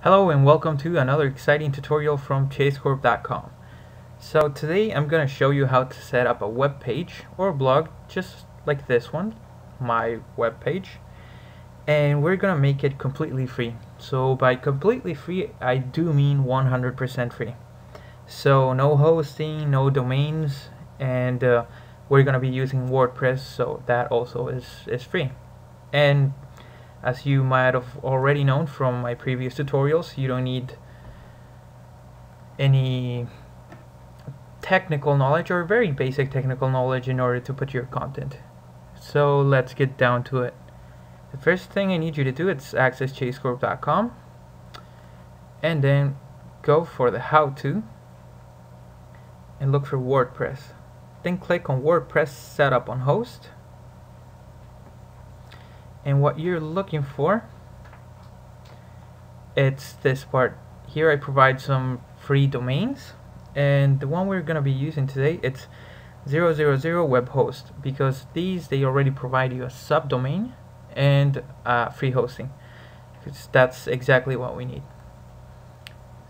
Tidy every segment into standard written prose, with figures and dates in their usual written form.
Hello and welcome to another exciting tutorial from chasecorp.com. So today I'm going to show you how to set up a web page or blog just like this one, my web page, and we're going to make it completely free. So by completely free, I do mean 100% free. So no hosting, no domains, and we're going to be using WordPress, so that also is free. And as you might have already known from my previous tutorials, you don't need any technical knowledge or very basic technical knowledge in order to put your content. So let's get down to it. The first thing I need you to do is access chasecorp.com and then go for the how-to and look for WordPress. Then click on WordPress setup on host. And what you're looking for, it's this part here. I provide some free domains, and the one we're going to be using today, it's 000 web host, because they already provide you a subdomain and free hosting, because that's exactly what we need.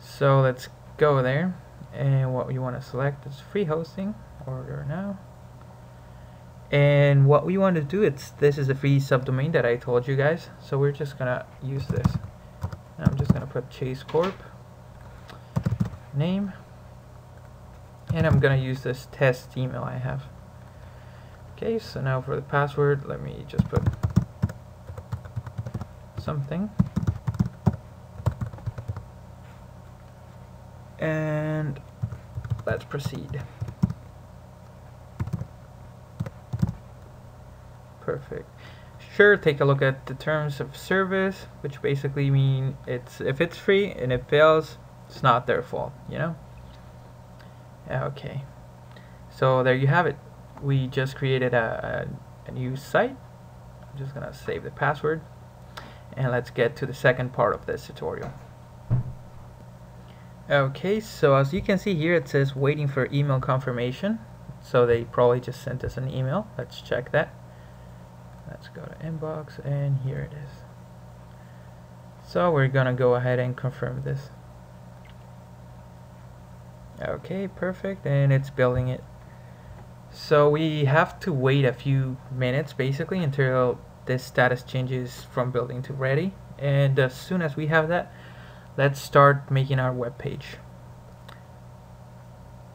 So let's go there, and what we want to select is free hosting, order now. And what we want to do, this is a free subdomain that I told you guys, so we're just gonna use this. I'm just gonna put Chase Corp name, and I'm gonna use this test email I have. Okay, so now for the password, let me just put something, and let's proceed. Perfect. Sure, take a look at the terms of service, which basically mean if it's free and it fails, it's not their fault, you know? Okay. So there you have it. We just created a new site. I'm just gonna save the password, and let's get to the second part of this tutorial. Okay, so as you can see here, it says waiting for email confirmation. So they probably just sent us an email. Let's check that. Let's go to inbox, and here it is. So we're gonna go ahead and confirm this. Okay, perfect, and it's building it. So we have to wait a few minutes basically until this status changes from building to ready, and as soon as we have that, let's start making our web page.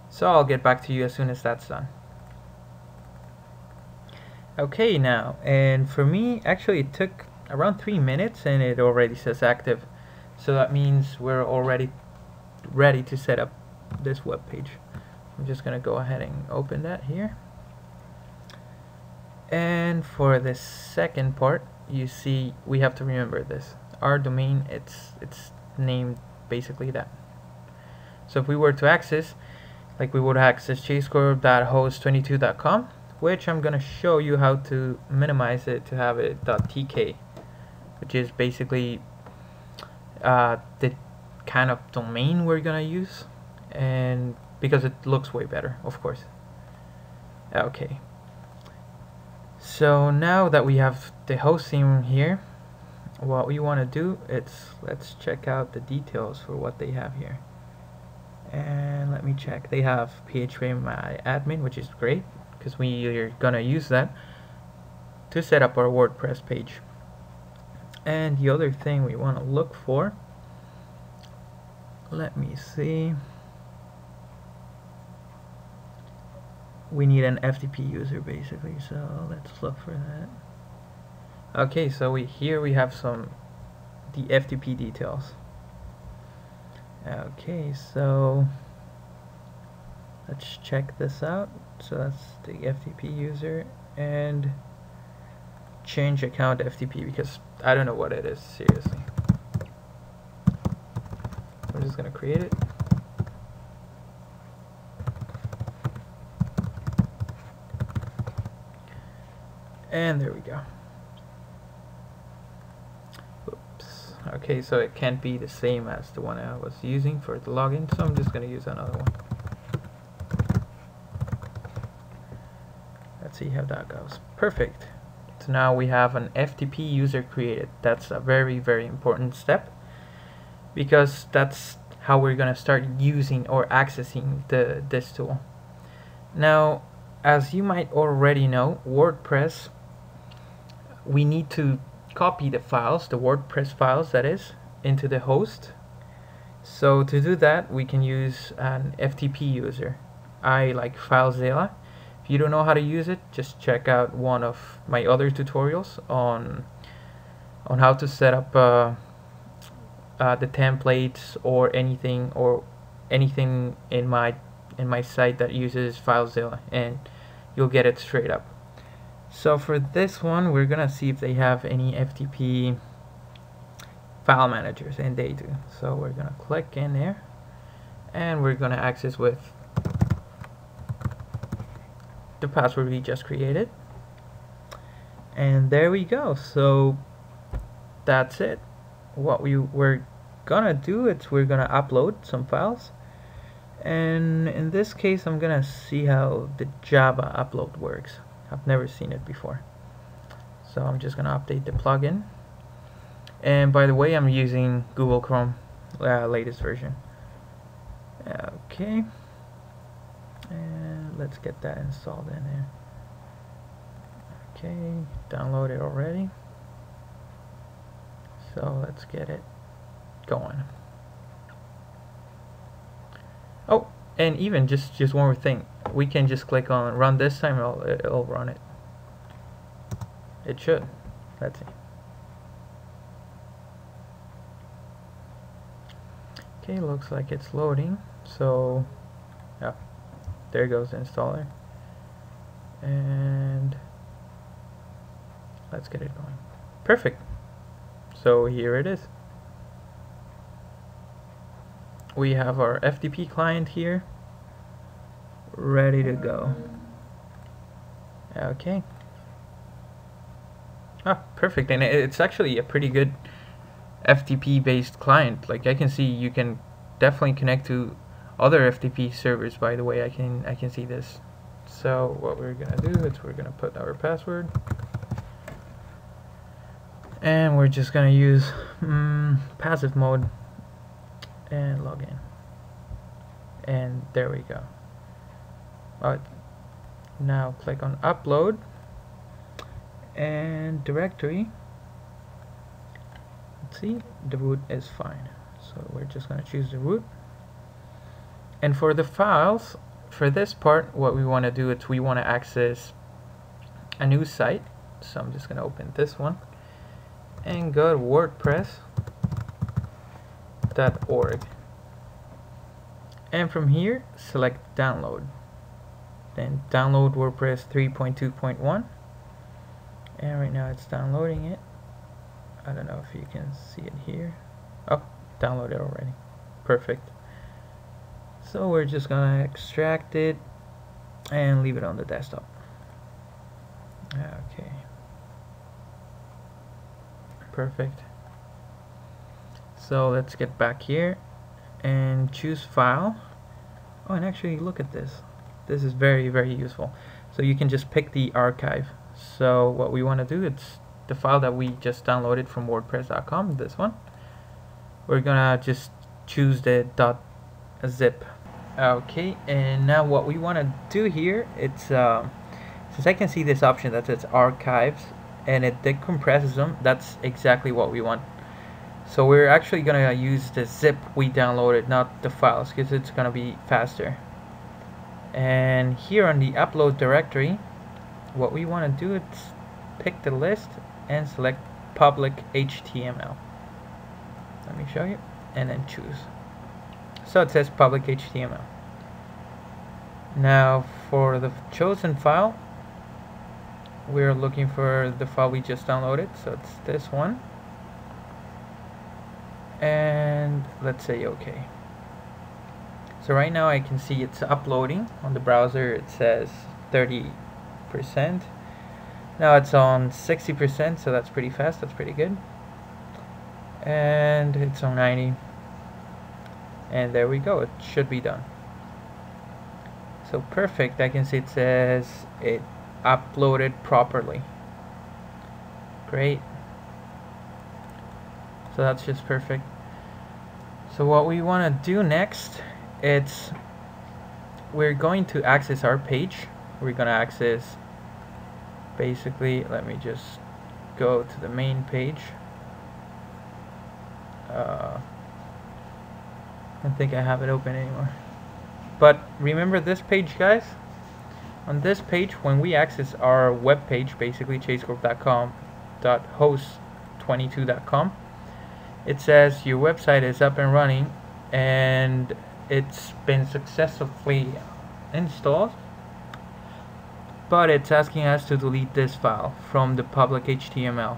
So I'll get back to you as soon as that's done. Okay, now, and for me, actually it took around 3 minutes and it already says active. So that means we're already ready to set up this web page. I'm just gonna go ahead and open that here. And for the second part, you see we have to remember this. Our domain, it's named basically that. So if we were to access, like we would access chasecorp.host22.com, which I'm gonna show you how to minimize it to have it .tk, which is basically the kind of domain we're gonna use, and because it looks way better, of course. Okay, so now that we have the hosting here, what we want to do is let's check out the details for what they have here. And let me check. They have PHP my admin, which is great, because we are gonna use that to set up our WordPress page. And the other thing we want to look for, let me see, we need an FTP user basically, so let's look for that. Okay, so here we have the FTP details. Okay, so let's check this out. So that's the FTP user, and change account FTP, because I don't know what it is, seriously. I'm just gonna create it. And there we go. Oops. Okay, so it can't be the same as the one I was using for the login, so I'm just gonna use another one. Let's see how that goes. Perfect. So now we have an FTP user created. That's a very, very important step. because that's how we're gonna start using or accessing this tool. Now, as you might already know, WordPress, we need to copy the files, the WordPress files that is, into the host. So to do that, we can use an FTP user. I like FileZilla. If you don't know how to use it, just check out one of my other tutorials on how to set up the templates or anything in my site that uses FileZilla, and you'll get it straight up. So for this one, we're gonna see if they have any FTP file managers, and they do. So we're gonna click in there, and we're gonna access with the password we just created, and there we go. So that's it. What we're gonna do is we're gonna upload some files, and in this case I'm gonna see how the Java upload works. I've never seen it before, so I'm just gonna update the plugin. And by the way, I'm using Google Chrome latest version. Okay, and let's get that installed in there. Okay, downloaded already, so let's get it going. Oh, and even just one more thing, we can just click on run this time, it'll run it. It should. Let's see. Okay, looks like it's loading. So yeah, there goes the installer, and let's get it going. Perfect. So here it is. We have our FTP client here ready to go. Okay. Ah, perfect. And it's actually a pretty good FTP based client. Like, I can see you can definitely connect to other FTP servers. By the way, I can see this. So what we're gonna do is we're gonna put our password, and we're just gonna use passive mode and log in, and there we go. Alright, now click on upload and directory. Let's see, the root is fine, so we're just gonna choose the root. And for the files, for this part, what we want to do is we want to access a new site. So I'm just gonna open this one and go to WordPress.org, and from here select download, then download WordPress 3.2.1, and right now it's downloading it. I don't know if you can see it here. Oh, downloaded already. Perfect. So we're just gonna extract it and leave it on the desktop. Okay. Perfect. So let's get back here and choose file. Oh, and actually look at this. This is very, very useful. So you can just pick the archive. So what we want to do, it's the file that we just downloaded from WordPress.com, this one. We're gonna just choose the .zip. Okay, and now what we want to do here, it's since I can see this option that says archives and it decompresses them, that's exactly what we want. So we're actually gonna use the zip we downloaded, not the files, because it's gonna be faster. And here on the upload directory, what we want to do is pick the list and select public HTML. Let me show you, and then choose. So it says public HTML. Now for the chosen file, we're looking for the file we just downloaded, so it's this one, and let's say OK. So right now I can see it's uploading on the browser. It says 30%. Now it's on 60%, so that's pretty fast, that's pretty good. And it's on 90, and there we go, it should be done. So perfect, I can see it says it uploaded properly. Great. So that's just perfect. So what we want to do next, we're going to access our page. We're going to access, basically, let me just go to the main page. I don't think I have it open anymore. But remember this page, guys? On this page, when we access our web page, basically chasecorp.com.host22.com, it says your website is up and running and it's been successfully installed, but it's asking us to delete this file from the public HTML.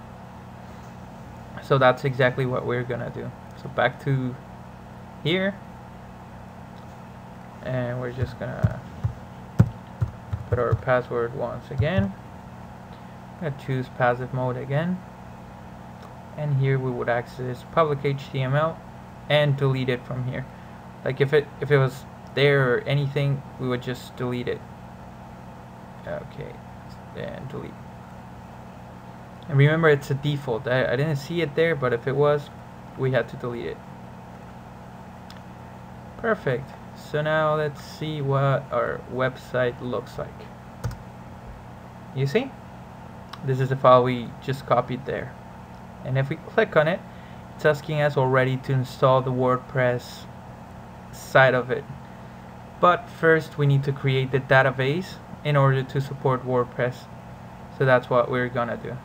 So that's exactly what we're gonna do. So back to here, and we're just gonna put our password once again. I'm gonna choose passive mode again, and here we would access public HTML and delete it from here. Like if it was there or anything, we would just delete it. Okay, and delete. And remember, it's a default. I didn't see it there, but if it was, we had to delete it. Perfect. So now let's see what our website looks like. You see? This is the file we just copied there. And if we click on it, it's asking us already to install the WordPress side of it. But first we need to create the database in order to support WordPress. So that's what we're gonna do.